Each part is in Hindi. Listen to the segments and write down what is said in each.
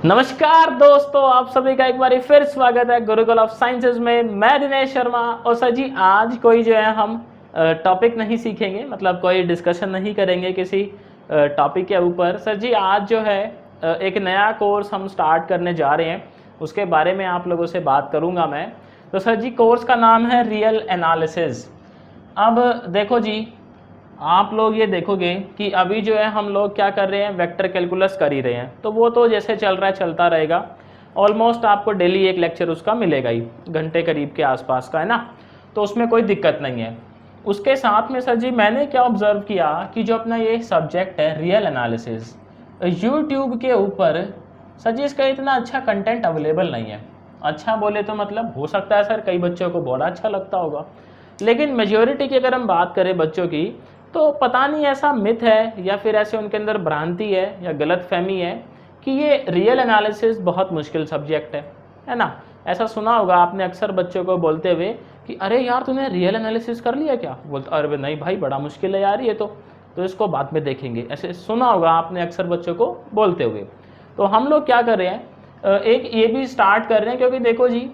नमस्कार दोस्तों, आप सभी का एक बार फिर स्वागत है गुरुकुल ऑफ साइंसेज में। मैं दिनेश शर्मा। और सर जी, आज कोई जो है हम टॉपिक नहीं सीखेंगे, मतलब कोई डिस्कशन नहीं करेंगे किसी टॉपिक के ऊपर। सर जी, आज जो है एक नया कोर्स हम स्टार्ट करने जा रहे हैं, उसके बारे में आप लोगों से बात करूंगा मैं। तो सर जी, कोर्स का नाम है रियल एनालिसिस। अब देखो जी, आप लोग ये देखोगे कि अभी जो है हम लोग क्या कर रहे हैं, वेक्टर कैलकुलस कर ही रहे हैं, तो वो तो जैसे चल रहा है चलता रहेगा। ऑलमोस्ट आपको डेली एक लेक्चर उसका मिलेगा ही, घंटे करीब के आसपास का, है ना। तो उसमें कोई दिक्कत नहीं है। उसके साथ में सर जी, मैंने क्या ऑब्जर्व किया कि जो अपना ये सब्जेक्ट है रियल एनालिसिस, यूट्यूब के ऊपर सर जी इसका इतना अच्छा कंटेंट अवेलेबल नहीं है। अच्छा बोले तो मतलब हो सकता है सर कई बच्चों को बहुत अच्छा लगता होगा, लेकिन मेजॉरिटी की अगर हम बात करें बच्चों की, तो पता नहीं ऐसा मिथ है या फिर ऐसे उनके अंदर भ्रांति है या गलत फहमी है कि ये रियल एनालिसिस बहुत मुश्किल सब्जेक्ट है ना। ऐसा सुना होगा आपने अक्सर बच्चों को बोलते हुए कि अरे यार तूने रियल एनालिसिस कर लिया क्या, बोलते अरे नहीं भाई बड़ा मुश्किल है यार ये तो इसको बाद में देखेंगे, ऐसे सुना होगा आपने अक्सर बच्चों को बोलते हुए। तो हम लोग क्या कर रहे हैं, एक ये भी स्टार्ट कर रहे हैं, क्योंकि देखो जी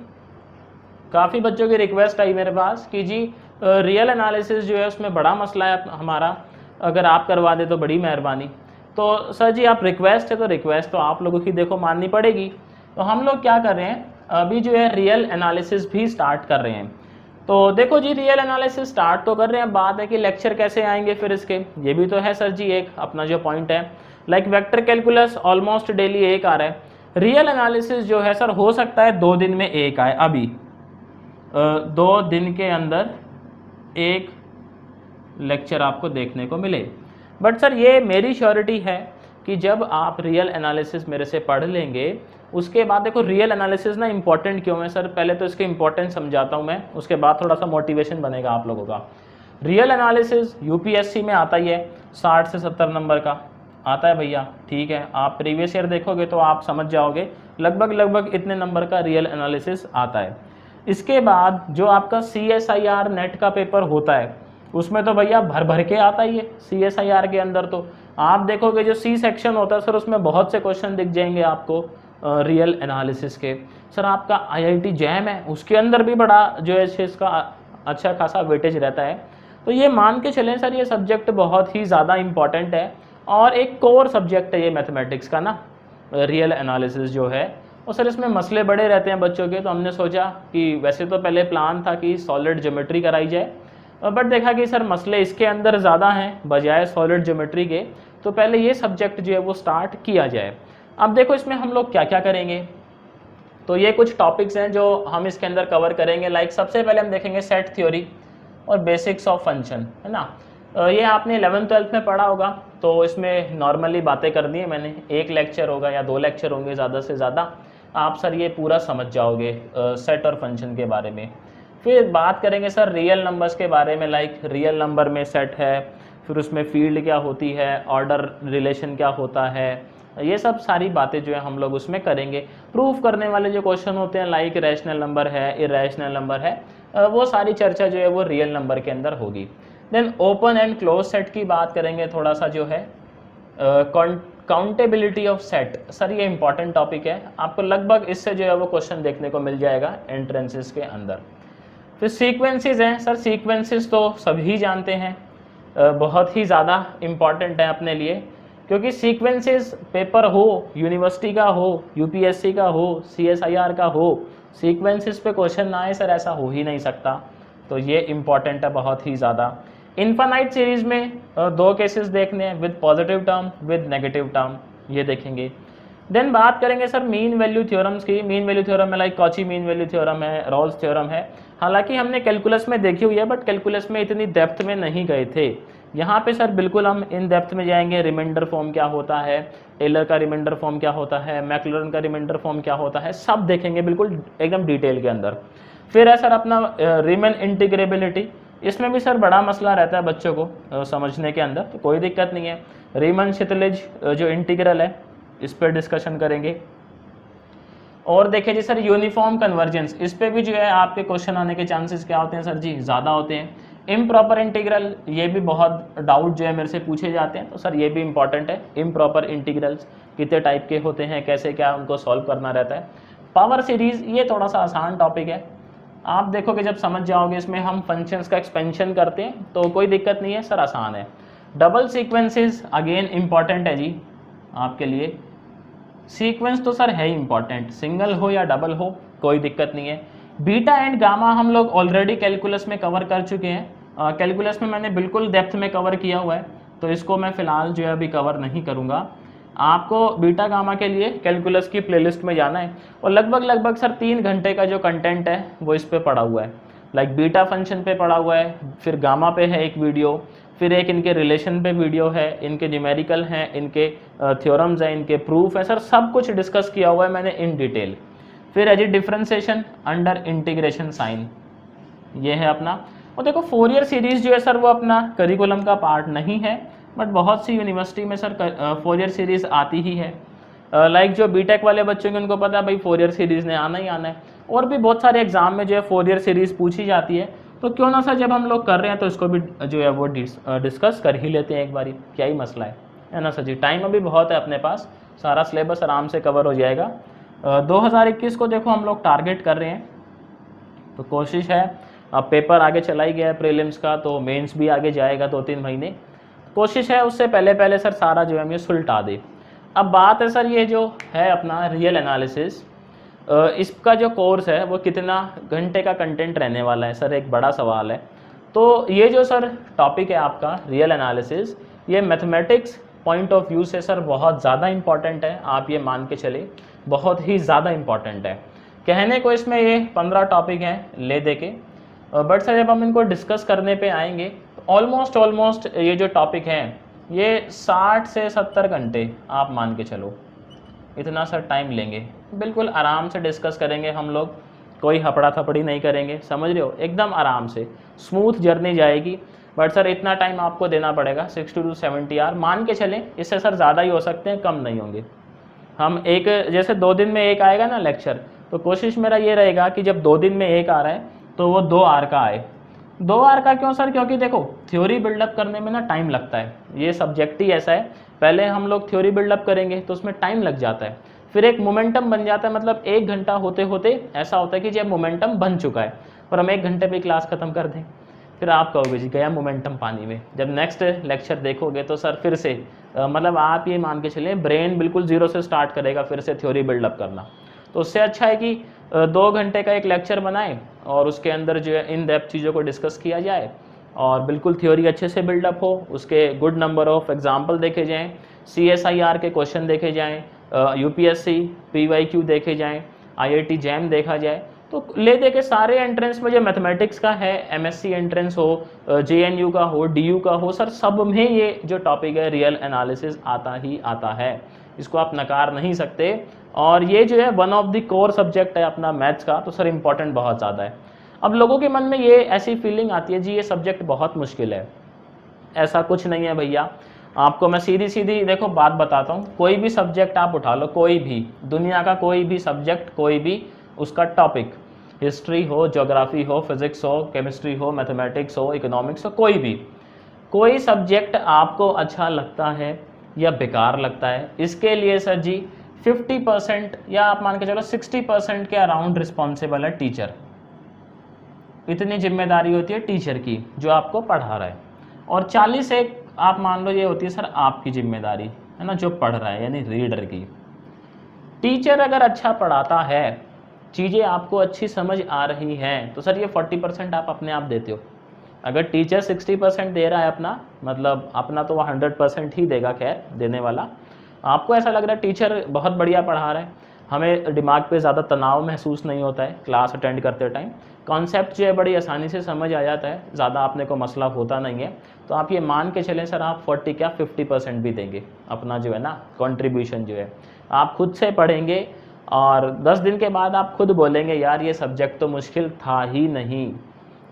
काफ़ी बच्चों की रिक्वेस्ट आई मेरे पास कि जी रियल एनालिसिस जो है उसमें बड़ा मसला है हमारा, अगर आप करवा दे तो बड़ी मेहरबानी। तो सर जी आप रिक्वेस्ट है तो रिक्वेस्ट तो आप लोगों की देखो माननी पड़ेगी। तो हम लोग क्या कर रहे हैं, अभी जो है रियल एनालिसिस भी स्टार्ट कर रहे हैं। तो देखो जी, रियल एनालिसिस स्टार्ट तो कर रहे हैं, बात है कि लेक्चर कैसे आएंगे फिर इसके, ये भी तो है सर जी एक अपना जो पॉइंट है। Like vector calculus almost daily एक आ रहा है, रियल एनालिसिस जो है सर हो सकता है 2 दिन में एक आए। अभी 2 दिन के अंदर एक लेक्चर आपको देखने को मिले। बट सर ये मेरी श्योरिटी है कि जब आप रियल एनालिसिस मेरे से पढ़ लेंगे, उसके बाद देखो रियल एनालिसिस ना इंपॉर्टेंट क्यों है सर, पहले तो इसके इंपॉर्टेंस समझाता हूँ मैं, उसके बाद थोड़ा सा मोटिवेशन बनेगा आप लोगों का। रियल एनालिसिस यूपीएससी में आता ही है, 60 से 70 नंबर का आता है भैया, ठीक है। आप प्रीवियस ईयर देखोगे तो आप समझ जाओगे लगभग इतने नंबर का रियल एनालिसिस आता है। इसके बाद जो आपका CSIR नेट का पेपर होता है, उसमें तो भैया भर भर के आता ही है। CSIR के अंदर तो आप देखोगे जो C सेक्शन होता है सर, उसमें बहुत से क्वेश्चन दिख जाएंगे आपको रियल एनालिसिस के। सर आपका IIT जैम है, उसके अंदर भी बड़ा जो है इसका अच्छा खासा वेटेज रहता है। तो ये मान के चलें सर, ये सब्जेक्ट बहुत ही ज़्यादा इम्पॉर्टेंट है और एक कोर सब्जेक्ट है ये मैथमेटिक्स का ना, रियल एनालिसिस जो है। और सर इसमें मसले बड़े रहते हैं बच्चों के, तो हमने सोचा कि वैसे तो पहले प्लान था कि सॉलिड ज्योमेट्री कराई जाए, बट देखा कि सर मसले इसके अंदर ज़्यादा हैं बजाय सॉलिड ज्योमेट्री के, तो पहले ये सब्जेक्ट जो है वो स्टार्ट किया जाए। अब देखो इसमें हम लोग क्या क्या करेंगे, तो ये कुछ टॉपिक्स हैं जो हम इसके अंदर कवर करेंगे। लाइक सबसे पहले हम देखेंगे सेट थ्योरी और बेसिक्स ऑफ फंक्शन, है ना। ये आपने 11th-12th में पढ़ा होगा, तो इसमें नॉर्मली बातें कर दी है मैंने, एक लेक्चर होगा या 2 लेक्चर होंगे ज़्यादा से ज़्यादा, आप सर ये पूरा समझ जाओगे सेट और फंक्शन के बारे में। फिर बात करेंगे सर रियल नंबर्स के बारे में, लाइक रियल नंबर में सेट है, फिर उसमें फील्ड क्या होती है, ऑर्डर रिलेशन क्या होता है, ये सब सारी बातें जो है हम लोग उसमें करेंगे। प्रूफ करने वाले जो क्वेश्चन होते हैं, लाइक रैशनल नंबर है, इरेशनल नंबर है, वो सारी चर्चा जो है वो रियल नंबर के अंदर होगी। Then open and close set की बात करेंगे थोड़ा सा, जो है काउंटेबिलिटी ऑफ सेट। सर ये इंपॉर्टेंट टॉपिक है, आपको लगभग इससे जो है वो क्वेश्चन देखने को मिल जाएगा एंट्रेंसेस के अंदर। फिर सीक्वेंसेस हैं सर, सीक्वेंसेस तो सभी जानते हैं, बहुत ही ज़्यादा इम्पॉर्टेंट है अपने लिए, क्योंकि सीक्वेंसेस पेपर हो, यूनिवर्सिटी का हो, यूपीएससी का हो, CSIR का हो, सीक्वेंसेस पे क्वेश्चन ना आए सर ऐसा हो ही नहीं सकता। तो ये इम्पॉर्टेंट है बहुत ही ज़्यादा। इन्फानाइट सीरीज़ में 2 केसेस देखने हैं, with positive term with negative term, ये देखेंगे। देन बात करेंगे सर मीन वैल्यू थ्योरम्स की। मीन वैल्यू थ्योरम में like Cauchy mean value theorem है, रॉल्स थ्योरम है, हालांकि हमने कैलकुलस में देखी हुई है, बट कैलकुलस में इतनी डेप्थ में नहीं गए थे। यहाँ पे सर बिल्कुल हम इन डेप्थ में जाएंगे, रिमाइंडर फॉर्म क्या होता है, टेलर का रिमाइंडर फॉर्म क्या होता है, मैक्लॉरन का रिमाइंडर फॉर्म क्या होता है, सब देखेंगे बिल्कुल एकदम डिटेल के अंदर। फिर है सर अपना रीमन इंटीग्रेबिलिटी, इसमें भी सर बड़ा मसला रहता है बच्चों को समझने के अंदर, तो कोई दिक्कत नहीं है। रीमन शितलिज जो इंटीग्रल है, इस पर डिस्कशन करेंगे। और देखिए जी सर यूनिफॉर्म कन्वर्जेंस, इस पे भी जो है आपके क्वेश्चन आने के चांसेस क्या होते हैं सर जी, ज़्यादा होते हैं। इम्प्रॉपर इंटीग्रल, ये भी बहुत डाउट जो है मेरे से पूछे जाते हैं, तो सर ये भी इंपॉर्टेंट है। इम्प्रॉपर इंटीग्रल्स कितने टाइप के होते हैं, कैसे क्या उनको सॉल्व करना रहता है। पावर सीरीज ये थोड़ा सा आसान टॉपिक है, आप देखोगे जब समझ जाओगे, इसमें हम फंक्शंस का एक्सपेंशन करते हैं तो कोई दिक्कत नहीं है सर, आसान है। डबल सीक्वेंसेस अगेन इंपॉर्टेंट है जी आपके लिए। सीक्वेंस तो सर है ही इंपॉर्टेंट, सिंगल हो या डबल हो कोई दिक्कत नहीं है। बीटा एंड गामा हम लोग ऑलरेडी कैलकुलस में कवर कर चुके हैं, कैलकुलस में मैंने बिल्कुल डेप्थ में कवर किया हुआ है, तो इसको मैं फ़िलहाल जो है अभी कवर नहीं करूँगा। आपको बीटा गामा के लिए कैलकुलस की प्लेलिस्ट में जाना है, और लगभग सर 3 घंटे का जो कंटेंट है वो इस पे पड़ा हुआ है। लाइक बीटा फंक्शन पे पड़ा हुआ है, फिर गामा पे है एक वीडियो, फिर एक इनके रिलेशन पे वीडियो है, इनके न्यूमेरिकल हैं, इनके थ्योरम्स हैं, इनके प्रूफ है, सर सब कुछ डिस्कस किया हुआ है मैंने इन डिटेल। फिर है जी डिफ्रेंसिएशन अंडर इंटीग्रेशन साइन, ये है अपना। और देखो फोरियर सीरीज़ जो है सर वो अपना करिकुलम का पार्ट नहीं है, बट बहुत सी यूनिवर्सिटी में सर फोरियर सीरीज़ आती ही है। लाइक जो बीटेक वाले बच्चों के उनको पता है भाई फोरियर सीरीज़ ने आना ही आना है, और भी बहुत सारे एग्जाम में जो है फोरियर सीरीज़ पूछी जाती है, तो क्यों ना सर जब हम लोग कर रहे हैं तो इसको भी जो है वो डिस्कस कर ही लेते हैं एक बारी, क्या ही मसला है ना सर जी। टाइम अभी बहुत है अपने पास, सारा सिलेबस आराम से कवर हो जाएगा। 2021 को देखो हम लोग टारगेट कर रहे हैं, तो कोशिश है, अब पेपर आगे चला ही गया है प्रीलिम्स का, तो मेंस भी आगे जाएगा 2-3 महीने, कोशिश है उससे पहले सर सारा जो है ये सुलटा दे। अब बात है सर ये जो है अपना रियल एनालिसिस, इसका जो कोर्स है वो कितना घंटे का कंटेंट रहने वाला है सर, एक बड़ा सवाल है। तो ये जो सर टॉपिक है आपका रियल एनालिसिस, ये मैथमेटिक्स पॉइंट ऑफ व्यू से सर बहुत ज़्यादा इम्पॉर्टेंट है, आप ये मान के चले बहुत ही ज़्यादा इम्पॉर्टेंट है। कहने को इसमें ये 15 टॉपिक हैं ले दे के, बट सर जब हम इनको डिस्कस करने पे आएंगे तो ऑलमोस्ट ये जो टॉपिक हैं ये 60 से 70 घंटे आप मान के चलो, इतना सर टाइम लेंगे। बिल्कुल आराम से डिस्कस करेंगे हम लोग, कोई हपड़ा थपड़ी नहीं करेंगे, समझ रहे हो, एकदम आराम से स्मूथ जर्नी जाएगी। बट सर इतना टाइम आपको देना पड़ेगा, 60 to 70 आवर मान के चलें, इससे सर ज़्यादा ही हो सकते हैं, कम नहीं होंगे। हम एक जैसे 2 दिन में एक आएगा ना लेक्चर, तो कोशिश मेरा ये रहेगा कि जब 2 दिन में एक आ रहा है तो वो 2 आवर का आए। 2 आवर का क्यों सर, क्योंकि देखो थ्योरी बिल्डअप करने में ना टाइम लगता है, ये सब्जेक्ट ही ऐसा है, पहले हम लोग थ्योरी बिल्डअप करेंगे तो उसमें टाइम लग जाता है, फिर एक मोमेंटम बन जाता है, मतलब 1 घंटा होते होते ऐसा होता है कि जब मोमेंटम बन चुका है और हम 1 घंटे में क्लास ख़त्म कर दें, फिर आप कहोगे जी गया मोमेंटम पानी में। जब नेक्स्ट लेक्चर देखोगे तो सर फिर से मतलब आप ये मान के चलें ब्रेन बिल्कुल ज़ीरो से स्टार्ट करेगा फिर से थ्योरी बिल्डअप करना। तो उससे अच्छा है कि 2 घंटे का एक लेक्चर बनाएं और उसके अंदर जो है इन डेप्थ चीज़ों को डिस्कस किया जाए और बिल्कुल थ्योरी अच्छे से बिल्डअप हो, उसके गुड नंबर ऑफ एग्जाम्पल देखे जाएँ, CSIR के क्वेश्चन देखे जाएँ, UPSC PYQ देखे जाएँ, IIT जैम देखा जाए, तो ले दे के सारे एंट्रेंस में जो मैथमेटिक्स का है, MSc एंट्रेंस हो, JNU का हो, DU का हो, सर सब में ये जो टॉपिक है रियल एनालिसिस आता ही आता है, इसको आप नकार नहीं सकते। और ये जो है one of the core subject है अपना मैथ्स का, तो सर इम्पॉर्टेंट बहुत ज़्यादा है। अब लोगों के मन में ये ऐसी फीलिंग आती है जी ये सब्जेक्ट बहुत मुश्किल है, ऐसा कुछ नहीं है भैया। आपको मैं सीधी देखो बात बताता हूँ, कोई भी सब्जेक्ट आप उठा लो, कोई भी दुनिया का कोई भी सब्जेक्ट, कोई भी उसका टॉपिक, हिस्ट्री हो, ज्योग्राफी हो, फिजिक्स हो, केमिस्ट्री हो, मैथमेटिक्स हो, इकोनॉमिक्स हो, कोई भी कोई सब्जेक्ट आपको अच्छा लगता है या बेकार लगता है, इसके लिए सर जी 50% या आप मान के चलो 60% के अराउंड रिस्पॉन्सिबल है टीचर। इतनी जिम्मेदारी होती है टीचर की जो आपको पढ़ा रहा है, और 40 एक आप मान लो ये होती है सर आपकी जिम्मेदारी, है ना, जो पढ़ रहा है यानी रीडर की। टीचर अगर अच्छा पढ़ाता है, चीज़ें आपको अच्छी समझ आ रही हैं, तो सर ये 40% आप अपने आप देते हो। अगर टीचर 60% दे रहा है अपना, मतलब अपना तो वह 100% ही देगा, खैर देने वाला, आपको ऐसा लग रहा है टीचर बहुत बढ़िया पढ़ा रहा है, हमें दिमाग पे ज़्यादा तनाव महसूस नहीं होता है क्लास अटेंड करते टाइम, कॉन्सेप्ट जो है बड़ी आसानी से समझ आ जाता है, ज़्यादा आपने को मसला होता नहीं है, तो आप ये मान के चलें सर आप 40 क्या 50% भी देंगे अपना जो है ना कंट्रीब्यूशन जो है। आप खुद से पढ़ेंगे और 10 दिन के बाद आप खुद बोलेंगे यार ये सब्जेक्ट तो मुश्किल था ही नहीं।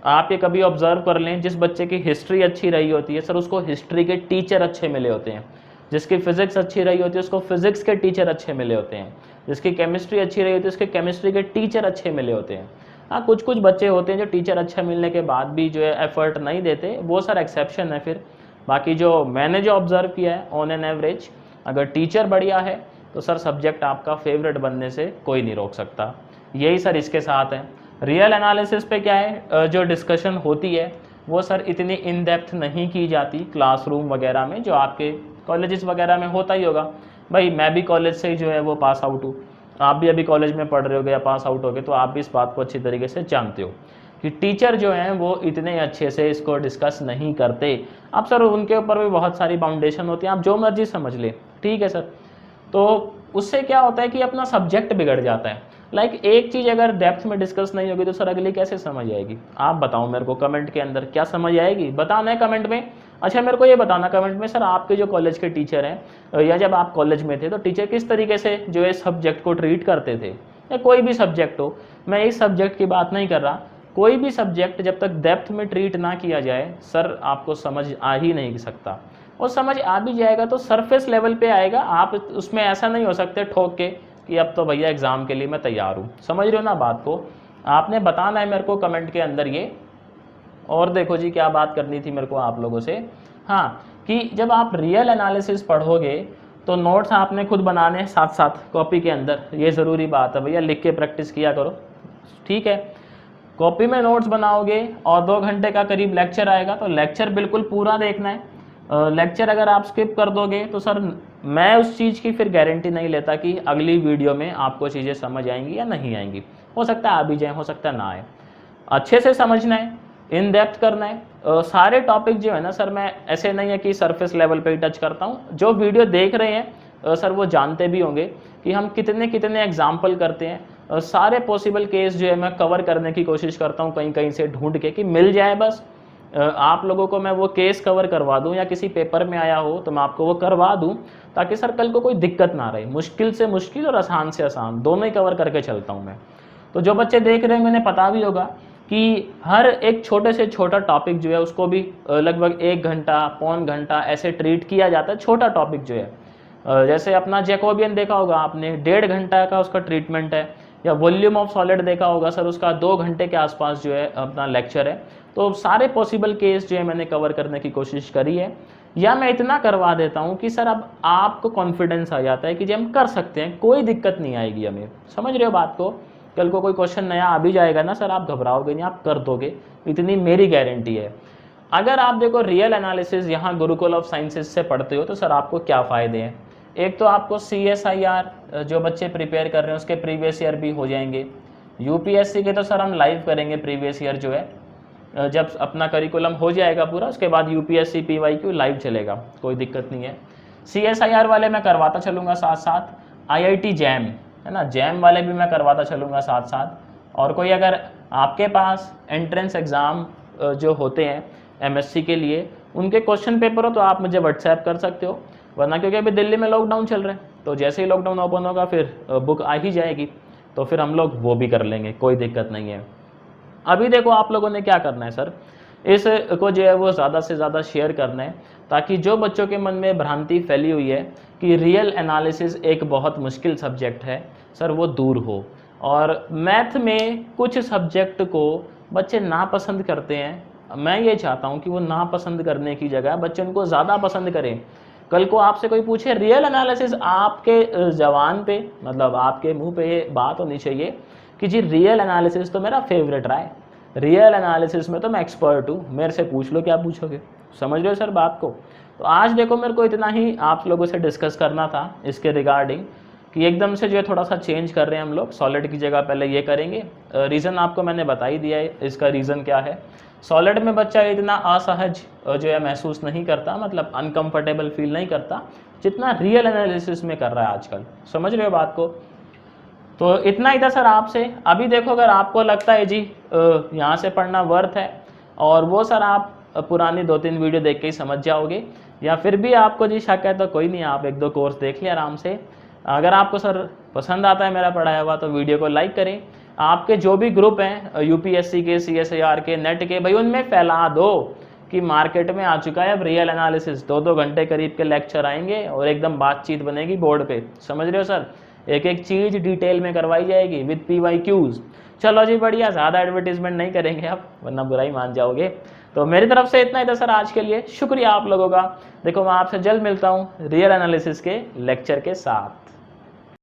आप ये कभी ऑब्जर्व कर लें, जिस बच्चे की हिस्ट्री अच्छी रही होती है सर उसको हिस्ट्री के टीचर अच्छे मिले होते हैं, जिसकी फिजिक्स अच्छी रही होती है उसको फिजिक्स के टीचर अच्छे मिले होते हैं, जिसकी केमिस्ट्री अच्छी रही होती है उसके केमिस्ट्री के टीचर अच्छे मिले होते हैं। हाँ, कुछ कुछ बच्चे होते हैं जो टीचर अच्छा मिलने के बाद भी जो है एफर्ट नहीं देते, वो सर एक्सेप्शन है फिर। बाकी जो मैंने जो ऑब्ज़र्व किया है ऑन एन एवरेज, अगर टीचर बढ़िया है तो सर सब्जेक्ट आपका फेवरेट बनने से कोई नहीं रोक सकता। यही सर इसके साथ है। रियल एनालिसिस पे क्या है, जो डिस्कशन होती है वो सर इतनी इन डेप्थ नहीं की जाती क्लासरूम वगैरह में, जो आपके कॉलेजेस वगैरह में होता ही होगा। भाई मैं भी कॉलेज से ही जो है वो पास आउट हूँ, आप भी अभी कॉलेज में पढ़ रहे हो या पास आउट हो गए, तो आप भी इस बात को अच्छी तरीके से जानते हो कि टीचर जो हैं वो इतने अच्छे से इसको डिस्कस नहीं करते। अब सर उनके ऊपर भी बहुत सारी बाउंडेशन होती हैं, आप जो मर्जी समझ लें, ठीक है सर। तो उससे क्या होता है कि अपना सब्जेक्ट बिगड़ जाता है। लाइक एक चीज़ अगर डेप्थ में डिस्कस नहीं होगी तो सर अगली कैसे समझ आएगी? आप बताओ मेरे को कमेंट के अंदर, क्या समझ आएगी? बताना है कमेंट में। अच्छा मेरे को ये बताना कमेंट में, सर आपके जो कॉलेज के टीचर हैं या जब आप कॉलेज में थे तो टीचर किस तरीके से जो है सब्जेक्ट को ट्रीट करते थे, या कोई भी सब्जेक्ट हो, मैं इस सब्जेक्ट की बात नहीं कर रहा, कोई भी सब्जेक्ट जब तक डेप्थ में ट्रीट ना किया जाए सर आपको समझ आ ही नहीं सकता। और समझ आ भी जाएगा तो सरफेस लेवल पे आएगा, आप उसमें ऐसा नहीं हो सकते ठोक के कि अब तो भैया एग्ज़ाम के लिए मैं तैयार हूँ। समझ रहे हो ना बात को? आपने बताना है मेरे को कमेंट के अंदर ये। और देखो जी क्या बात करनी थी मेरे को आप लोगों से, हाँ, कि जब आप रियल एनालिसिस पढ़ोगे तो नोट्स आपने खुद बनाने हैं साथ साथ कॉपी के अंदर, ये ज़रूरी बात है भैया, लिख के प्रैक्टिस किया करो, ठीक है। कॉपी में नोट्स बनाओगे और 2 घंटे का करीब लेक्चर आएगा तो लेक्चर बिल्कुल पूरा देखना है। लेक्चर अगर आप स्किप कर दोगे तो सर मैं उस चीज़ की फिर गारंटी नहीं लेता कि अगली वीडियो में आपको चीज़ें समझ आएंगी या नहीं आएंगी। हो सकता है आ भी जाए, हो सकता है ना आए। अच्छे से समझना है, इन डेप्थ करना है। सारे टॉपिक जो है ना सर, मैं ऐसे नहीं है कि सरफेस लेवल पे ही टच करता हूँ। जो वीडियो देख रहे हैं सर वो जानते भी होंगे कि हम कितने कितने एग्जाम्पल करते हैं। सारे पॉसिबल केस जो है मैं कवर करने की कोशिश करता हूँ कहीं कहीं से ढूंढ के, कि मिल जाए बस आप लोगों को मैं वो केस कवर करवा दूं, या किसी पेपर में आया हो तो मैं आपको वो करवा दूं, ताकि सर कल को कोई दिक्कत ना रहे। मुश्किल से मुश्किल और आसान से आसान दोनों ही कवर करके चलता हूं मैं। तो जो बच्चे देख रहे हैं उन्हें पता भी होगा कि हर एक छोटे से छोटा टॉपिक जो है उसको भी लगभग 1 घंटा, पौन घंटा ऐसे ट्रीट किया जाता है। छोटा टॉपिक जो है जैसे अपना जैकोबियन देखा होगा आपने, 1.5 घंटा का उसका ट्रीटमेंट है। या वॉल्यूम ऑफ सॉलिड देखा होगा सर, उसका 2 घंटे के आसपास जो है अपना लेक्चर है। तो सारे पॉसिबल केस जो है मैंने कवर करने की कोशिश करी है। या मैं इतना करवा देता हूँ कि सर अब आपको कॉन्फिडेंस आ जाता है कि जी हम कर सकते हैं, कोई दिक्कत नहीं आएगी हमें। समझ रहे हो बात को? कल को कोई क्वेश्चन नया आ भी जाएगा ना सर, आप घबराओगे नहीं, आप कर दोगे, इतनी मेरी गारंटी है। अगर आप देखो रियल एनालिसिस यहाँ गुरुकुल ऑफ साइंसेज से पढ़ते हो तो सर आपको क्या फ़ायदे हैं? एक तो आपको CSIR जो बच्चे प्रिपेयर कर रहे हैं उसके प्रीवियस ईयर भी हो जाएंगे। UPSC के तो सर हम लाइव करेंगे प्रीवियस ईयर जो है, जब अपना करिकुलम हो जाएगा पूरा उसके बाद UPSC PYQ लाइव चलेगा, कोई दिक्कत नहीं है। CSIR वाले मैं करवाता चलूँगा साथ साथ। IIT जैम है ना, जैम वाले भी मैं करवाता चलूँगा साथ साथ। और कोई अगर आपके पास एंट्रेंस एग्ज़ाम जो होते हैं MSc के लिए उनके क्वेश्चन पेपर हो तो आप मुझे व्हाट्सएप कर सकते हो, वरना क्योंकि अभी दिल्ली में लॉकडाउन चल रहा है तो जैसे ही लॉकडाउन ओपन होगा फिर बुक आ ही जाएगी, तो फिर हम लोग वो भी कर लेंगे, कोई दिक्कत नहीं है। अभी देखो आप लोगों ने क्या करना है सर, इस को जो है वो ज़्यादा से ज़्यादा शेयर करना है, ताकि जो बच्चों के मन में भ्रांति फैली हुई है कि रियल एनालिसिस एक बहुत मुश्किल सब्जेक्ट है सर, वो दूर हो। और मैथ में कुछ सब्जेक्ट को बच्चे नापसंद करते हैं, मैं ये चाहता हूँ कि वो नापसंद करने की जगह बच्चे उनको ज़्यादा पसंद करें। कल को आपसे कोई पूछे रियल एनालिसिस, आपके जवान पे मतलब आपके मुंह पे ये बात होनी चाहिए कि जी रियल एनालिसिस तो मेरा फेवरेट रहा है, रियल एनालिसिस में तो मैं एक्सपर्ट हूँ, मेरे से पूछ लो क्या पूछोगे। समझ रहे हो सर बात को? तो आज देखो मेरे को इतना ही आप लोगों से डिस्कस करना था इसके रिगार्डिंग, कि एकदम से जो है थोड़ा सा चेंज कर रहे हैं हम लोग, सॉलिड की जगह पहले ये करेंगे। रीज़न आपको मैंने बता ही दिया है, इसका रीज़न क्या है। सॉलिड में बच्चा इतना असहज जो है महसूस नहीं करता, मतलब अनकंफर्टेबल फील नहीं करता, जितना रियल एनालिसिस में कर रहा है आजकल। समझ रहे हो बात को? तो इतना ही था सर आपसे। अभी देखो अगर आपको लगता है जी यहाँ से पढ़ना वर्थ है, और वो सर आप पुरानी 2-3 वीडियो देख के ही समझ जाओगे, या फिर भी आपको जी शक है तो कोई नहीं, आप 1-2 कोर्स देख लिया आराम से। अगर आपको सर पसंद आता है मेरा पढ़ाया हुआ तो वीडियो को लाइक करें। आपके जो भी ग्रुप हैं UPSC के, CSIR के, नेट के, भाई उनमें फैला दो कि मार्केट में आ चुका है अब रियल एनालिसिस। 2-2 घंटे करीब के लेक्चर आएंगे और एकदम बातचीत बनेगी बोर्ड पे। समझ रहे हो सर? एक एक चीज़ डिटेल में करवाई जाएगी विद PYQs। चलो जी बढ़िया, ज़्यादा एडवर्टीजमेंट नहीं करेंगे अब, वरना बुरा ही मान जाओगे। तो मेरी तरफ से इतना ही था सर आज के लिए, शुक्रिया आप लोगों का। देखो मैं आपसे जल्द मिलता हूँ रियल एनालिसिस के लेक्चर के साथ।